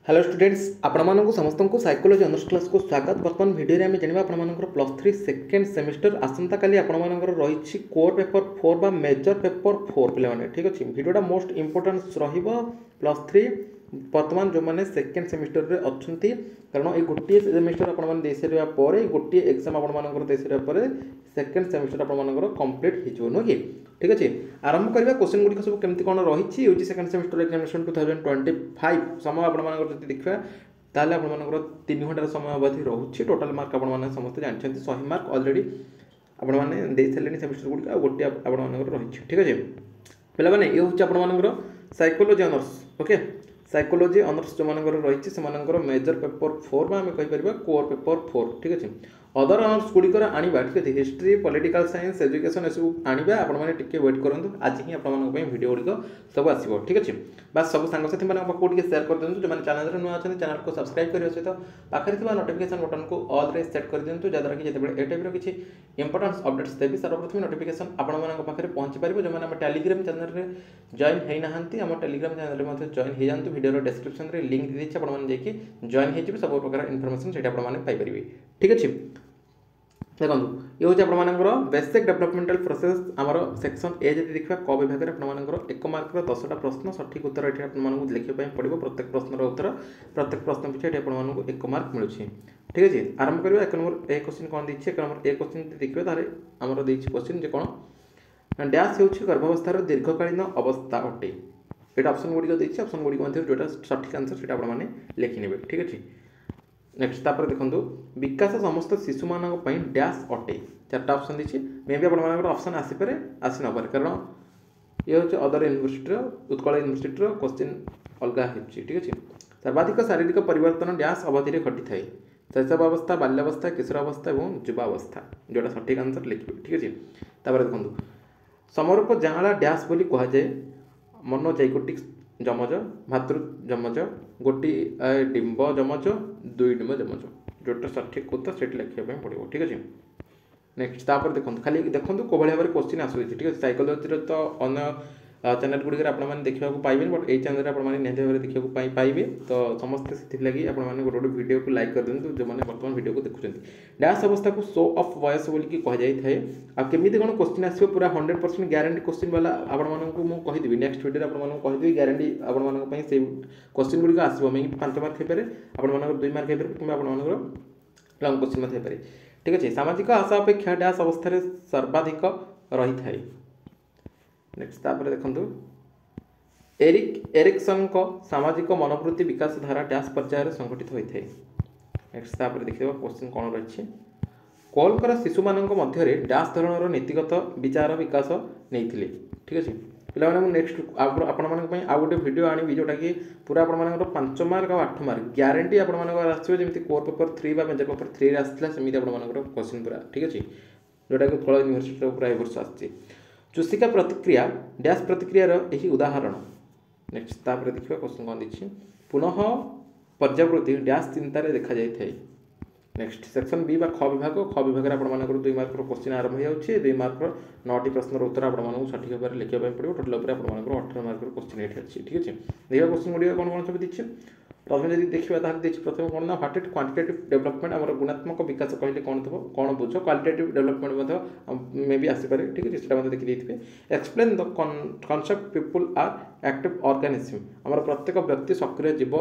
Hello students आपण समस्त को साइकोलॉजी ऑनर्स क्लास को स्वागत। बर्तमान वीडियो में आम जाना आप +3 सेकेंड सेमिस्टर आसंता काली आपंकर रही कोर पेपर 4 बा मेजर पेपर 4 पे ठीक अच्छे वीडियोटा मोस्ट इंपोर्टेंस +3 बर्तमान जो मैंने सेकेंड सेमिस्टर रे अच्छी कारण ये गोटे सेमिस्टर आपने सारापर गोटे एग्जाम आपंकर सेकेंड सेमिस्टर आपंकर कम्प्लीट हो नुह कि ठीक अच्छे आरंभ करवा क्वेश्चन गुड़िक सब केमती कौन रही यूजी सेकेंड सेमिस्टर एग्जामिनेशन 2025 समय आप देखा ताल आपर 3 घंटार समय अवधि रोचे टोटाल मार्क आपने समस्त जानते 100 मार्क अलरेडी आपने दे सारे सेमिस्टर गुड़िक गोटे आपर रही ठीक अच्छे पे ये हूँ आपर psychology honours okay psychology honours जो मानकर रही से मेजर पेपर 4 आम कहीपर कोर पेपर 4 ठीक अच्छे अदर ऑनर्स गुड़िकर आनिबा ठीक है हिस्ट्री पॉलिटिकल साइंस एजुकेशन सब आनिबा आपने टिके वेट करूँ आज ही आपंप वीडियो गुड़िक सब आसो ठीक अच्छे बस सब सांगसाथी मैंने सेयार कर दिखाँ जो मैंने चैनल नुआ अच्छे चैनल को सब्सक्राइब करने सहित पाखे नोटिफिकेशन बटन को ऑल रे सेट कर दिखाँ जहाँद्वारा कि जिते ए टाइप किसी इंपोर्टेंस अपडेट्स देवी सर्वप्रथम नोटिफिकेशन आपंखे पहुँची पार जो मैंने टेलीग्राम चैनल में जॉइन होना आम टेलीग्राम चैनल में जॉइन हो जातु वीडियो डिस्क्रिप्शन में लिंक दी आपने जॉइन हो सब प्रकार इनफर्मेशन से पाइपर ठीक अच्छे देखो ये हूँ आपर बेसिक डेवलपमेंटल प्रोसेस आमर सेक्शन ए जब देखा क विभाग में आपर 1 मार्कर 10टा प्रश्न सठिक उत्तर ये आपको लिखापी पड़ो प्रत्येक प्रश्नर उत्तर प्रत्येक प्रश्न पिछा ये आपको 1 मार्क मिलूँ ठीक अच्छे आरंभ करवा 1 नंबर ए क्वेश्चन कौन दी 1 नंबर ए क्वेश्चन देखिए तार आमर देती क्वेश्चन जो कौन डैश हो गर्भावस्थार दीर्घकालीन अवस्था अटे ये ऑप्शन गुड़िक देती ऑप्शन गुड़िक जो सठिक आंसर से आपने लिखिने ठीक अच्छे नेक्स्ट तापर देखो विकास समस्त शिशु मान डैश अटे 4टा ऑप्शन दी मे भी आपर ऑप्शन आसीपे आसी नपे कारण ये हूँ other university Utkal university question अलग हो ठीक अच्छे सर्वाधिक शारीरिक परिवर्तन डैश अवधि घटी थाए शैशवावस्था बाल्यावस्था किशोरावस्था और युवावस्था जोटा सठिक आंसर लिखे ठीक अच्छे देखो समरूप जाँला डैश बोली कहुए मनोजैकोटिक जमज भातृ जमज गोटी डिम्ब जमज 2 डिम्ब जमज जोटा सठिक उत्तर से लिखापी पड़ो ठीक अच्छे नेक्स्ट तापर देखो खाली देखो कौ भाई भाव क्वेश्चन आसूँ ठीक है साइकोलॉजी तो अन्य चैनल गुड़िक आपने देखा पाइबे बट ये चैनल आपने निहत भाव देखा पाइबे तो समस्ते से लगी आपने गोटे गोटे वीडियो को लाइक कर दिखाँ जो मैंने बर्तमान वीडियो को देखुं डैश अवस्था को शो ऑफ वॉइस बोलिकी कहुए आमती कौन क्वेश्चन आसो पूरा 100% ग्यारंटी क्वेश्चन वाला आपको कहीदेवी नेक्स्ट वीडियो आपको कहीदेवी ग्यारंटी आपंप से क्वेश्चन गुड़िक आसो मे 5 मार्क हो पाए आप 2 मार्क हो पाए कि आप लंग क्वेश्चन हो पाए ठीक अच्छे सामाजिक आशा अपेक्षा डैश अवस्था सर्वाधिक रही थाए नेक्स्ट तापर देखो एरिक्सन को सामाजिक मनोवृत्ति विकास धारा डैश पर्यायर संगठित होता है नेक्स्ट तापर देखिए क्वेश्चन कौन रही कोलकर शिशु मान मध्य डैश धरण नीतिगत विचार विकास नहीं ठीक अच्छे पे नेक्स्ट आपण आउ गोटे वीडियो आनी जोटा कि पूरा आप 5 मार्क और 8 मार्क ग्यारंटी आपमती कोर पेपर 3 बा मेजर पेपर 3 आसाला सेमती आप क्वेश्चन पूरा ठीक अच्छे जोटा कि उत्कल यूनिवर्सिटी पूरा वर्ष आसी चूषिका प्रतिक्रिया डैश प्रतिक्रियार यही उदाहरण नेक्स्ट तापर देखिए क्वेश्चन कौन दी पुनः पर्यावृत्ति डैश चिंतार देखा जाए नेक्स्ट सेक्शन बी बा ख विभाग आपर 2 मार्क क्वेश्चन आरंभ हो 2 मार्क 9टी प्रश्नर उत्तर आपको सठिक भाव लिखापी पड़ो टोटाल आपको 18 मार्क क्वेश्चन ये अच्छी ठीक अच्छे देखिए क्वेश्चन गुड़िक कौन कौन सब दी प्रथम जब देखा देखिए प्रथम कौन ना व्हाट इज क्वांटिटेटिव डेवलपमेंट आम गुणात्मक विकास कहले कौन थो कौन बुझ क्वालिटेटिव डेवलपमेंट मे भी आसीपे ठीक है सीटा देखी देखिए explain the concept people are active organism आम प्रत्येक व्यक्ति सक्रिय जीव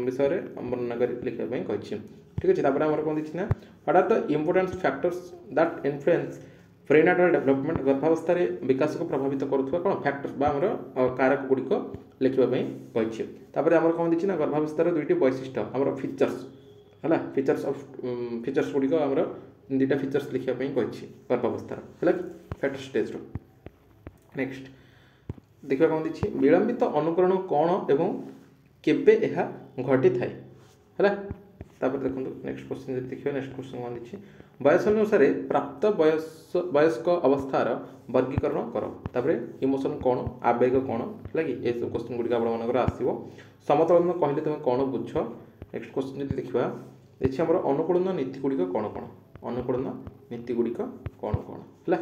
विषय में वर्णना कर लिखापी कही ठीक अच्छे कौन दी ना what are the important factors that influence prenatal development गर्भावस्था विकास को प्रभावित करुवा कौन फैक्टर्स आमर कारक गुड़िक लिखापी कही आम कौन दी ना गर्भावस्थार 2टी वैशिष्ट्य आम फीचर्स है फीचर्स गुड़िक आमर 2टा फीचर्स लिखापी कही गर्भावस्थार है फैक्टर स्टेज नेक्स्ट देखा कौन दी विलंबित अनुकरण कौन एवं केबे यह घटी थाए है देखो नेक्स्ट क्वेश्चन देखिए नेक्स्ट क्वेश्चन कौन दी बयस अनुसार प्राप्त वयस्क अवस्थार वर्गीकरण कर इमोशन कौन आवेग कौन है कि सब क्वेश्चन गुड़िक आपंकर आसो समतोलन कहले तुम कौन बुझ नेक्स्ट क्वेश्चन जो देखा देखिए आम अनुकूलन नीति गुड़िक कौन कौन अनुकूलन नीति गुड़िक कौन कौन है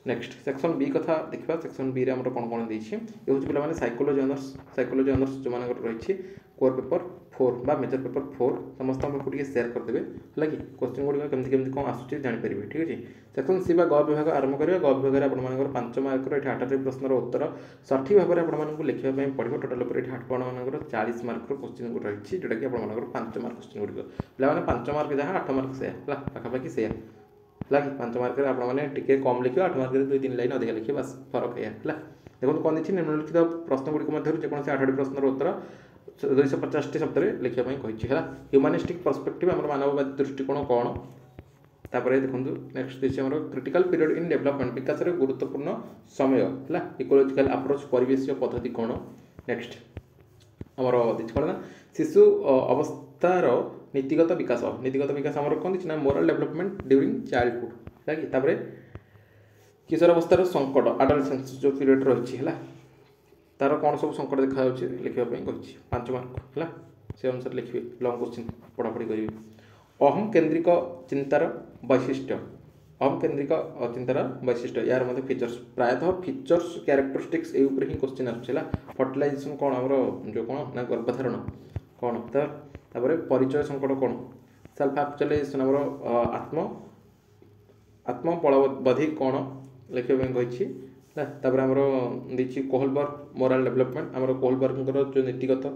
नेक्स्ट सेक्शन बी कथा देखा सेक्शन बी रे कौन कौन देती ये हूँ पे साइकोलॉजी ऑनर्स जो मान रही कोर पेपर 4 बा मेजर पेपर 4 समस्त पाखु टिके शेयर करदेबे हला कि क्वेश्चन गुडी केमति केमति कोन आसुची जानि परिबे ठीक अछि। सेक्शन सी बा ग विभाग आरंभ करिया। ग विभाग रे आपण मानकर 5 मार्क रो एठी 8टी प्रश्न रो उत्तर सठिक भाबरे आपण मानकु लिखिबा पय पडिबो। टोटल ऊपर एठी 8 आपण मानकर 40 मार्क रो क्वेश्चन गुडी रहिछि जेटा कि आपण मानकर 5 मार्क क्वेश्चन गुडी पिला माने 5 मार्क जहा 8 मार्क से हला पाखा पाखी से हला कि 5 मार्क रे आपण माने टिके कम लिखिबो 8 मार्क रे 2 3 लाइन अधिक लिखिबो बस फरक है हला। देखो कोन दिछि निम्नलिखित प्रश्न गुडी को मध्य जे कोनसे 8टी प्रश्न रो उत्तर 250 शब्द लिखापी कही है। ह्यूमानिस्टिक पर्सपेक्टिव आम मानववादी दृष्टिकोण कौन तापर देखो नेक्स्ट देखिए आम क्रिटिकल पीरियड इन डेवलपमेंट विकास गुरुत्वपूर्ण समय है। इकोलॉजिकल अप्रोच परिवेश पद्धति कौन। नेक्स्ट आमर देखिए कौन ना शिशु अवस्थार नीतिगत विकास आमर कौन ना मोरल डेवलपमेंट ड्यूरिंग चाइल्डहुड है कि किशोर अवस्थार संकट एडोलसेंस जो पीरियड रही है तार कौन सब संकट देखा लिखापी कही 5 मार्क है से अनुसार लिखे लंग क्वेश्चन पढ़ापढ़ी करेंगे। अहम केन्द्रिक चिंतार वैशिष्ट्य अहम केन्द्रिक चिंतार वैशिष्ट्य यार मध्य फीचर्स प्रायतः फीचर्स क्यारेक्टरिस्टिक्स ये ही क्वेश्चन आसला। फर्टिलाइजेशन कौन आमर जो कौन ना गर्भधारण कौन तापर परिचय संकट कौन सेल्फ एक्चुअलाइजेशन आमर आत्म बलबोधि कौन लिखापी कही तापर आमर देखिए कोहलबर्ग मोराल डेवलपमेंट आमर कोहलबर्ग जो नीतिगत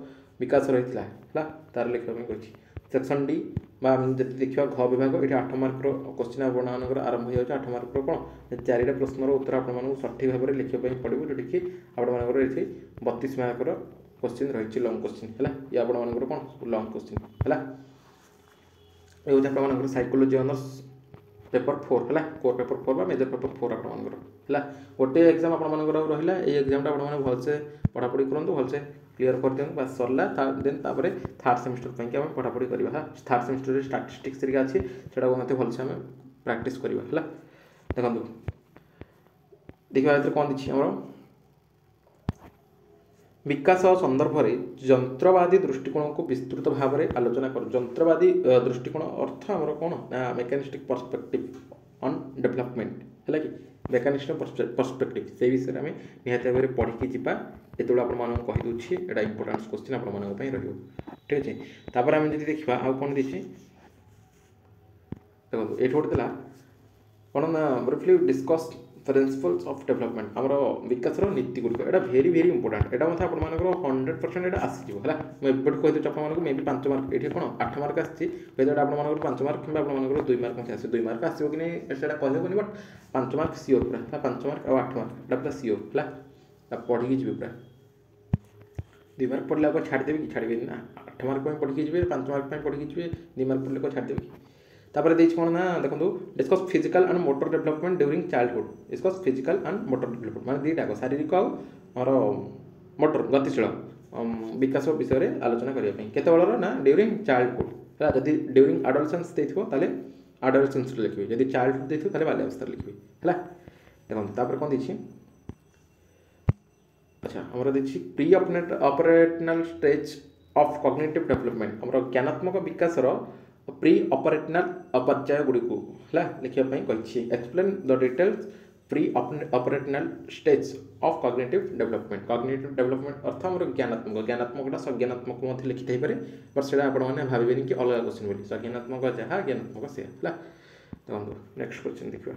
विकास रही है तार लिखापी कही। सेक्शन डी जी देखा घ विभाग ये 8 मार्क क्वेश्चन आपंकर आरंभ हो जाए 8 मार्क कौन 4टा प्रश्नर उत्तर आपको सठिक भाव में लिखापी पड़ो जोटि कि आपंकर ये 32 मार्क क्वेश्चन रही लंग क्वेश्चन है ये आपर कौन लंग क्वेश्चन है। ये हूँ आप साइकोलोजी ऑनर्स पेपर 4 है कोर पेपर 4 मेजर पेपर 4 आपर है गोटे एग्जाम आपर रहा ये एग्जाम आप भलसे पढ़ापढ़ी करूँ भलसे क्लीयर कर दिखाँ बस सरला देन तापर थर्ड सेमिस्टर पर आम पढ़ापढ़ी करवा। थर्ड सेमिस्टर स्टाटिस्टिक्स अच्छी से भलसे आम प्रैक्टिस करवा है। देखो देखा कौन देखिए आम विकास संदर्भ में यंत्रवादी दृष्टिकोण को विस्तृत भाव में आलोचना कर। यंत्रवादी दृष्टिकोण अर्थ आमर कौन ना मेकानिस्टिक पर्सपेक्टिव ऑन डेवलपमेंट है कि मेकानिस्टिक पर्सपेक्टिव से विषय में निहत भाव में पढ़ी जावा ये आप कहीदे यहाँ इंपोर्टान्स क्वेश्चन आप ठीक अच्छे। तापर आम जी देखा आउ कौन देखिए देखो ये गोटे कौन ना briefly discuss principles of development आमर विकास नीति गुड़िक यहाँ भेरी भेरी इंपोर्टाट यहाँ मतलब आपर 100% यहाँ आसीज है मुझे कहीदे आप मे भी 5 मार्क ये कौन 8 मार्क आसी 5 मार्क कि आप 2 मार्क आस 2 मार्क आसो कि नहीं से कहनी बट 5 मार्क सियोर पूरा 5 मार्क और 8 मार्क पूरा सियोर है पढ़ी जी पूरा 2 मार्क पढ़ले आप छाड़देवी कि छाड़े ना 8 मार्क पढ़ी जी 5 मार्क पढ़ी जी 2 मार्क पढ़ले छाड़देवी। तापर देखिए कौन ना देखो discuss physical and motor development during childhood discuss physical and motor development माने दीटा शारीरिक और मोटर गतिशील विकास विषय में आलोचना करने केत बलर ना ड्यूरिंग चाइल्डहुड है जदि ड्यूरिंग एडोलसेंस देथिबो ताले एडोलसेंस लिखिबे जदि चाइल्डहुड देथिबो ताले बाल्यावस्था लिखिबे है। देखो तापर कौन देखिए अच्छा हमारा देखिए pre operational stage of cognitive development आमर ज्ञानात्मक विकास प्री ऑपरेशनल पर्याय गुड़ी है लिखापी कही explain the details pre operational stage of cognitive development अर्थ आम ज्ञानात्मक संज्ञानात्मक लिखी थे पारे बट से आपने भावेनि कि अलग क्वेश्चन बोली संज्ञानात्मक जहाँ ज्ञानात्मक से है। देखो नेक्स्ट क्वेश्चन देखिए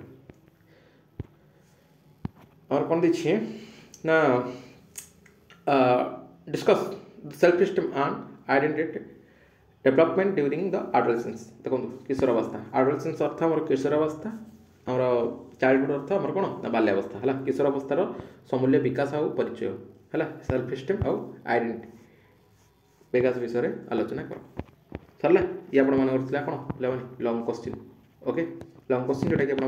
और कौन देखिए ना discuss self esteem and identity development during the adolescence. देखो किशोरावस्था एडोलसेंस अर्थ आम किशोरावस्था आम चाइल्डहुड अर्थ आम कौन ना बाल्यावस्था है किशोरावस्थार समूल्य विकास आउ परिचय है सेल्फ एस्टीम आउ आइडेंटिटी विकास विषय में आलोचना कर सरला ये आप कौन long question okay long question जोटा कि आप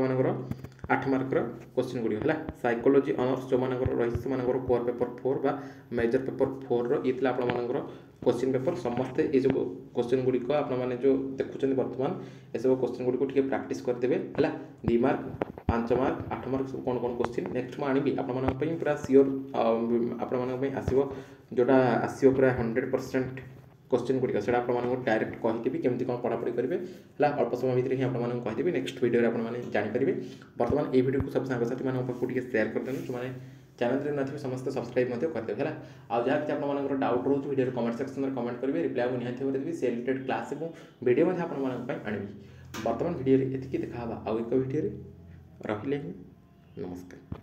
8 मार्क क्वेश्चन गुड़ी है साइकोलोजी ऑनर्स जो रही से कोर पेपर 4 बा मेजर पेपर 4 ये आपर क्वेश्चन पेपर समस्ते ये सब क्वेश्चन गुड़िक आपने जो देखुं बर्तमान ये सब क्वेश्चन गुड़िक प्राक्ट करदे है 2 मार्क 5 मार्क 8 मार्क सब कौन कौन क्वेश्चन नेक्स्ट मुझे आनी पूरा सियोर आपण आसो जोटा आसो पूरा 100% क्वेश्चन गुड़िक से आपको डायरेक्ट कहीदेवी केमती कौन पढ़ापढ़ी करेंगे है अल्प समय भितर ही आपको कहीदेवी नेक्स्ट वीडियो आपने जानीपारे। बर्तमान ये वीडियो को सब सांगसाथी पाखु शेयर कर दें जो चैनल नथिबे समस्त सब्सक्राइब करदेवे है। आज जहाँ कि आप डाउट रोज वीडियो कमेंट सेक्शन में कमेंट करेंगे, रिप्लाई को निहाती भाव देवी। से रिलेटेड क्लास और वीडियो आनी बर्तमान वीडियो एति देखा आउ एक वीडियो रही नमस्कार।